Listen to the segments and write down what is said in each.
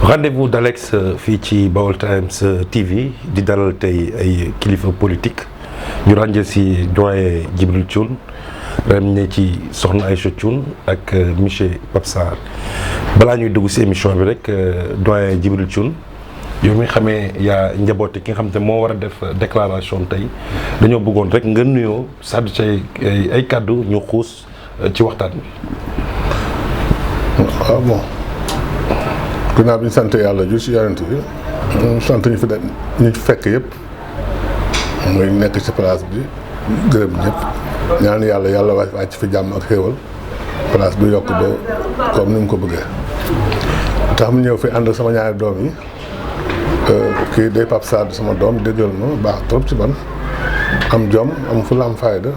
rendez-vous d'Alex fii ci Baol Times TV di dalal tey ay kilifa politique ñu ràññee si doyen Djibril Thioune ràññee ci soxna Aïcha Thioune ak monsieur Pape Sarr balaa ñuy dugg si émission bi rek doyen Djibril Thioune yow mi xamee yaa njaboote ki nga xam te moo war a def déclaration tey dañoo bëggoon rek nga nuyoo sàddu ci ay kàddu ñu xuus ci waxtaan bi. waaw bon ginnaaw bi ñu sant yàlla ju si yonent bi sant ñu fi ñu fekk yëpp mooy nekk ci place bi gërëm ñëpp ñaan yàlla wàcc fi jàmm ak xéewal place bi yokk ba comme ni mu ko bëggee tax mu ñëw fi ànd ak sama ñaari doom yi kii day Pape Sarr sama doom déggal ma baax trop ci ban am jom am fulla am fayda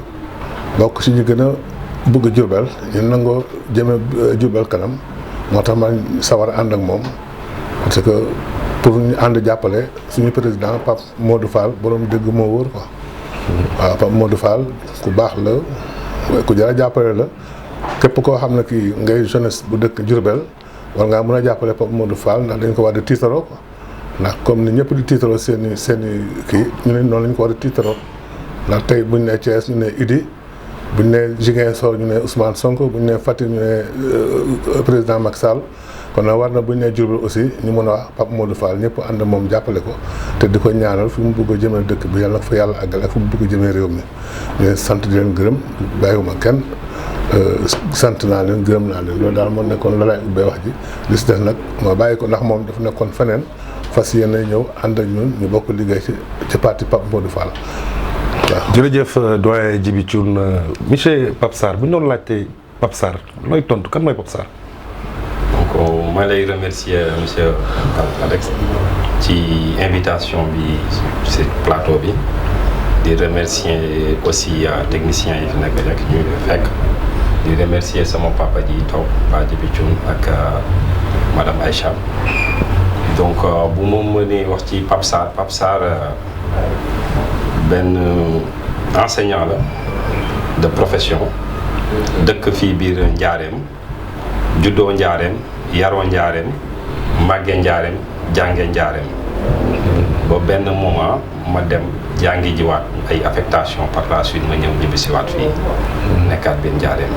bokk si ñu gën a bëgg Jurbel ñu nangoo jëme Jurbel kanam moo tax ma sawar a ànd ak moom parce que pour ñu ànd jàppale suñu président Pape Modou Fall borom dégg moo wóor quoi. waaw Pape Modou Fall ku baax la ku jar a jàppale la képp koo xam ne kii ngay jeunesse bu dëkk Jurbel war ngaa mën a jàppale Pape Modou Fall ndax dañ ko war di tiitaroo quoi ndax comme ni ñëpp di tiitaroo seen i kii ñu ne noonu lañ ko war a tiitaroo ndax tey buñ ne Thiès ñu ne Idi buñ ne Ziguinchor ñu ne Ousmane Sonko buñ ne Fatick ñu ne président Macky Sall kon nag war na buñ ne Diourbel aussi ñu mën a wax Pape Modou Fall ñëpp ànd moom jàppale ko te di ko ñaanal fi mu bëgg a jëmee dëkk bi yàlla na fa yàlla àggale ak fi mu bëgg a jëmee réew mi ñu sant di leen gërëm bàyyiwuma kenn sant naa leen gërëm naa leen loolu daal moo nekkoon la lay ubbee wax ji li si des nag ma bàyyi ko ndax moom dafa nekkoon feneen fas yéene ñëw ànd ak ñun ñu bokk liggéey ci parti Pape Modou Fall. jërëjëf doyen Djibi Thioune monsieur Pape Sarr bu ñu doon laajtee Pape Sarr looy tontu kan mooy Pape Sarr. donc ma lay remercier monsieur Alex ci invitation bi ci plateau bi di remercier aussi techniciens yi fi nekk rek ñu fekk di remercier sama papa ji toog Pa Djibi Thioune ak madame Aïcha donc bu ma mënee wax ci Pape Sarr benn enseignant la de profession dëkk fii biir Njaareem juddoo Njaareem yaroo Njaareem màggee Njaareem jànge Njaareem ba benn moment ma dem jàngi jiwaat ay affectation par la suite ma ñëw ñibbisiwaat fii nekkaat biir Njaareem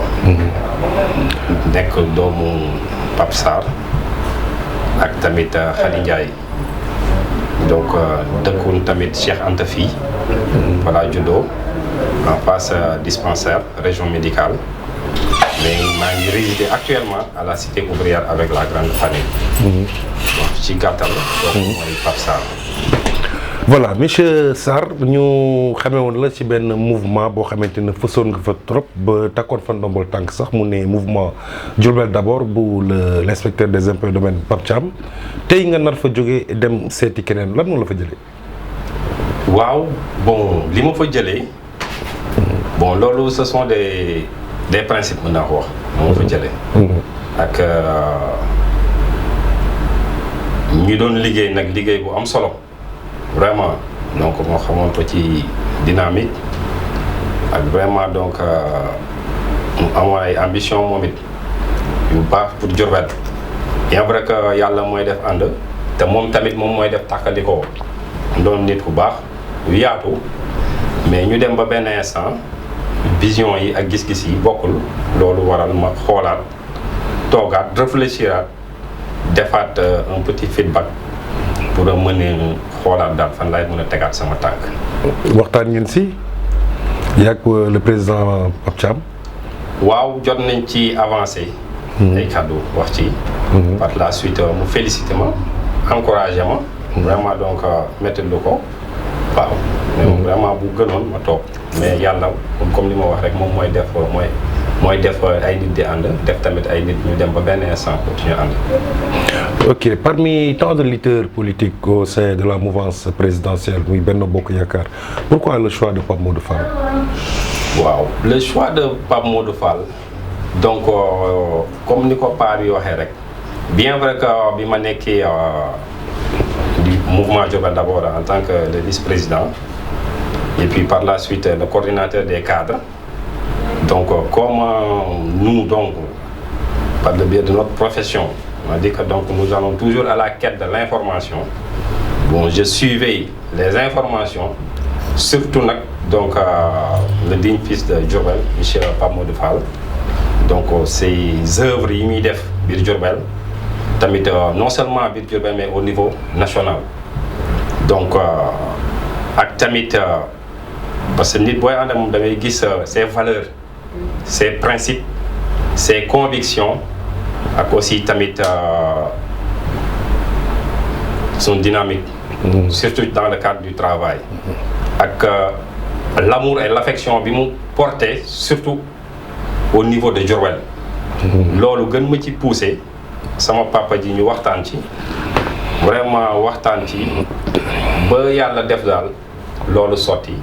nekk doomu Pape Sarr ak tamit Khady Ndiaye donc dëkkun tamit Cheikh Anta fii voilà juddoo en face dispensaire région médicale mais maa ngi résider actuellement à la cité ouvrière avec la grande famille. donc ci gàttal. donc mooy Pape Sarr. voilà monsieur Sarr ñu xamee woon la ci benn mouvement boo xamante ne fësoon nga fa trop ba takkoon fa ndombol tànk sax mu ne mouvement Diourbel d'abord bu l'inspecteur des impôts et domaines Pape Thiam tey nga nar fa jógee dem seeti keneen lan moo la fa jëlee. waaw bon li ma fa jëlee bon loolu ce sont des principes mën naa ko wax moo fa jëlee. ak ñu doon liggéey nag liggéey bu am solo. vraiment donc moo xamoon ko ci dynamique ak vraiment donc mu amoon ay ambition moom it yu baax pour Diourbel bien vrai que yàlla mooy def ànd te moom tamit moom mooy def tàkkalikoo doon nit ku baax yu yaatu mais ñu dem ba benn instant vision yi ak gis-gis yi bokkul loolu waral ma xoolaat toogaat réfléchiraat defaat un petit feedback pour a mën xoolaat daal fan laay mën a tegaat sama tànk. waxtaan ngeen si yàgg le président Pape Thiam. waaw jot nañ ci avancé. ay kàddu wax ci. par la suite mu félicité ma encouragé ma. vraiment donc métti lu ko waaw. mais vraiment bu gënoon ma toog mais yàlla comme li ma wax rek moom mooy def ay nit di ànd def tamit ay nit ñu dem ba benn instant pour ñu ànd. ok parmi tant de leaders politiques au sein de la mouvance présidentielle muy Benno Bokk Yaakaar pourquoi le choix de Pape Modou Fall. waaw le choix de Pape Modou Fall donc comme ni ko paa bi waxee rek bien vrai que bi ma nekkee du mouvement Diourbel d'abord en tant que le vice-président et puis par la suite le coordinateur des cadres donc comme nous donc par le biais de notre profession On dit que donc nous allons toujours à la quête de l'information. Bon, je suivais les informations, surtout donc le digne fils de Diourbel, monsieur Pape Modou Fall. Donc ses œuvres yi muy def biir Diourbel tamit non seulement biir Diourbel mais au niveau national. Donc ak tamit parce que nit booy ànd ak moom da ngay gis ses valeurs, ses principes, ses convictions ak aussi tamit son dynamique. Surtout dans le cadre du travail. Avec l'amour et l'affection bi mu porté surtout au niveau de Diourbel. Loolu gën ma ci poussé sama papa ji ñu waxtaan ci vraiment waxtaan ci ba yàlla def daal loolu sotti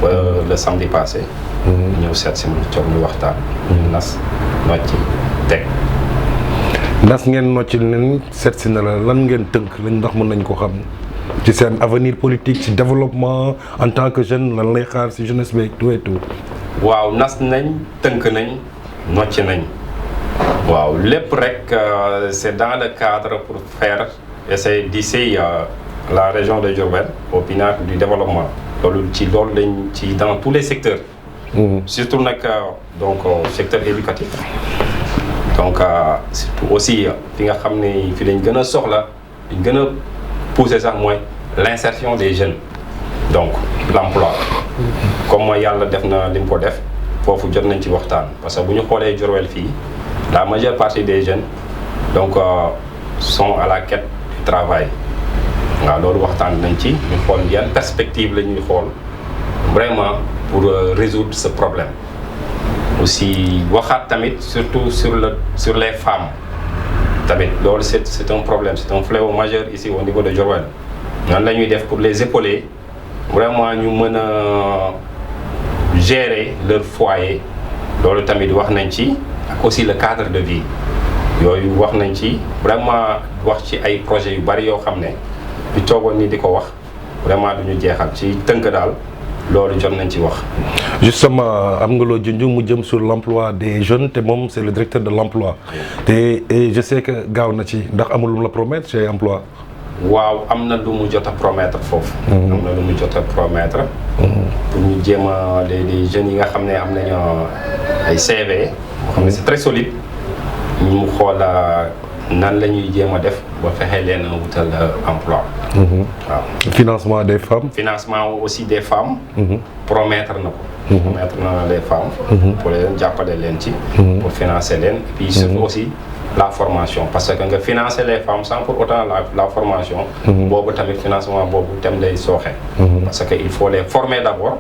ba le samedi passé. ñëw seet si ma toog ñu waxtaan. nas nocci teg. nas ngeen nocci leen seet si na la lan ngeen tënk lañ ndax mën nañ ko xam. ci seen avenir politique ci développement en tant que jeune lan lay xaar ci jeunesse bi tout et tout. waaw nas nañ tënk nañ nocc nañ waaw lépp rek c'est dans le cadre pour faire essayer d'ici la région de Diourbel au pinacle du développement loolu lañ ci dans tous les secteurs. Surtout nag donc secteur éducatif donc surtout aussi fi nga xam ne fi lañ gën a soxla lañ gën a pousser sax mooy l'insertion des jeunes donc l'emploi comme mooy yàlla def na li mu ko def foofu jot nañ ci waxtaan parce que bu ñu xoolee Diourbel fii la majeure partie des jeunes donc sont à la quête du travail waaw loolu waxtaan nañ ci ñu xool yan perspective la ñuy xool vraiment pour résoudre ce problème aussi waxaat tamit surtout sur les femmes tamit loolu c'est un problème, c'est un fléau majeur ici au niveau de Diourbel nan la ñuy def pour les épauler vraiment ñu mën a gérer leur foyer loolu tamit wax nañ ci ak aussi le cadre de vie yooyu wax nañ ci vraiment wax ci ay projets yu bari yoo xam ne ñu toogoon ni di ko wax vraiment duñu jeexal ci tënk daal loolu jot nañ ci wax. Justement am nga loo junj mu jëm sur l'emploi des jeunes te moom c'est le directeur de l'emploi te je sais que gaaw na ci ndax amul lu mu la promettre chez emploi. waaw am na lu mu jot a promettre foofu. am na lu mu jot a promettre. pour ñu jéem a les jeunes yi nga xam ne am nañu ay CV. boo xam ne c'est très solide ñu xool nan la ñuy jéem a def ba fexe leen a wutal emploi. waaw financement des femmes. financement aussi des femmes. promettre na ko. promettre na les femmes. pour leen jàppale leen ci. pour financer leen et puis surtout aussi la formation parce que nga financer les femmes sans pour autant la formation. boobu tamit financement boobu tam lay sooxe. parce que il faut les former d'abord.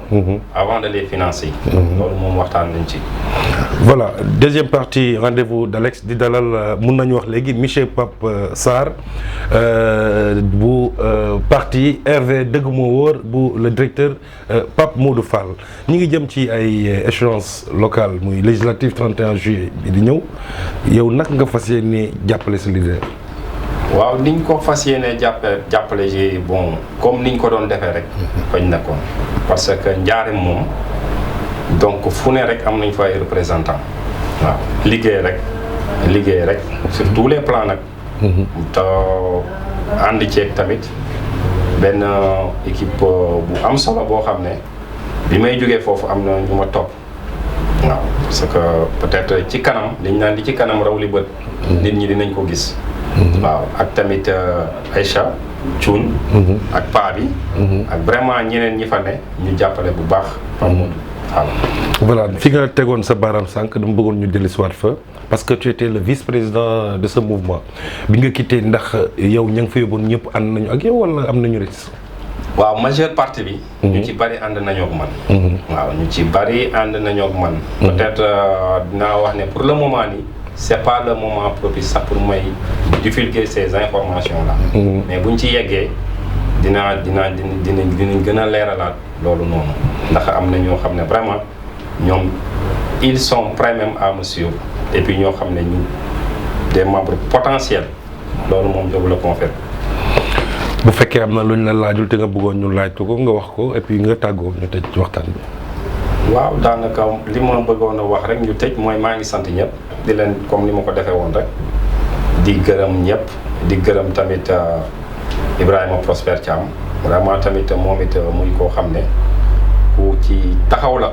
avant de les financer. loolu moom waxtaan nañ ci. Voilà, deuxième partie rendez-vous d'Alex di dalal mun nañu wax léegi monsieur Pape Sarr bu parti RV dëgg moo wóor bu le directeur Pape Modou Fall ñi ngi jëm ci ay échéances locales muy législative 31 juillet bi di ñëw yow nag nga fas yéene jàppale sa leader. waaw niñ ko fas yéene jàppale ji bon comme niñ ko doon defee rek. fañ nekkoon parce que Njaaréem moom. donc fu ne rek am nañ fa ay représentants waaw liggéey rek sur tous les plans nag. te ànd ceeg tamit benn équipe bu am solo boo xam ne bi may jógee foofu am na ñu ma topp waaw parce que peut-être ci kanam liñ naan di ci kanam raw li bët. nit ñi dinañ ko gis. waaw ak tamit Aïcha Thioune. ak paa bi. ak vraiment ñeneen ñi fa ne ñu jàppale bu baax. Voilà fi nga tegoon sa baaraam sànq dama bëggoon ñu dellusiwaat fa parce que tu étais le vice-président de ce mouvement bi nga quitté ndax yow ña nga fa yóbboon ñëpp ànd nañu ak yow wala am nañu risque. waaw majeure partie bi. ñu ci bari ànd nañoo ak man. waaw ñu ci bari ànd nañoo ak man. peut-être dinaa wax ne pour le moment nii c'est pas le moment propice sax pour may divulguer ces informations là. mais buñ ci yeggee dinañ gën a leeralaat loolu noonu ndax am na ñoo xam ne vraiment ñoom ils sont prêts même à me suivre et puis ñoo xam ne ñu des membres potentiels loolu moom je vous le confirme. bu fekkee am na lu ñu la laajul te nga bëggoon ñu laaj ko nga wax ko et puis nga tàggoo ñu tëj waxtaan bi. waaw daanaka li ma bëggoon a wax rek ñu tëj mooy maa ngi sant ñëpp di leen comme ni ma ko defee woon rek di gërëm ñëpp di gërëm tamit Ibrahima Prosper Thiam vraiment tamit moom it muy koo xam ne ku ci taxaw la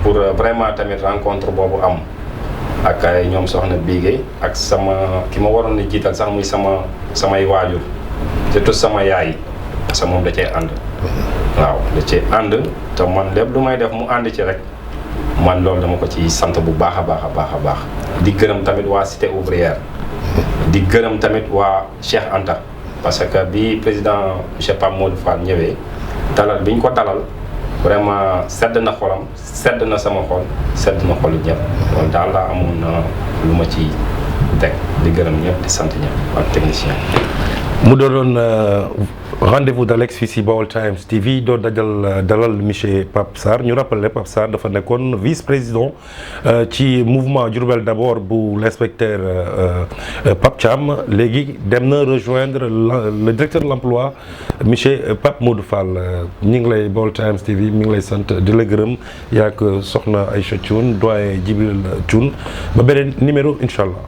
pour vraiment tamit rencontre boobu am ak ay ñoom soxna Bigué ak sama ki ma waroon a jiital sax muy samay waajur surtout sama yaay parce que moom da cee ànd waaw da cee ànd te man lépp lu may def mu ànd ci rek man loolu dama ko ci sant bu baax a baax a baax a baax di gërëm tamit waa Cité Ouvrière di gërëm tamit waa Cheikh Anta parce que bi président monsieur Pape Modou Fall ñëwee dalal bi ñu ko dalal vraiment sedd na xolam sedd na sama xol sedd na xolu ñëpp loolu daal laa amoon lu ma ci teg di gërëm ñëpp di sant ñëpp ak technicien mu doonoon rendez-vous d'Alex fii si Baol Times TV doo dalal monsieur Pape Sarr ñu rappelé Pape Sarr dafa nekkoon vice-président ci mouvement Diourbel d'abord bu l'inspecteur Pape Thiam léegi dem na rejoindre le directeur de l'emploi monsieur Pape Modou Fall ñu ngi lay Baol Times TV mi ngi lay sant di la gërëm yaa ak soxna Aïcha Thioune doyen Djibril Thioune ba beneen numéro incha allah.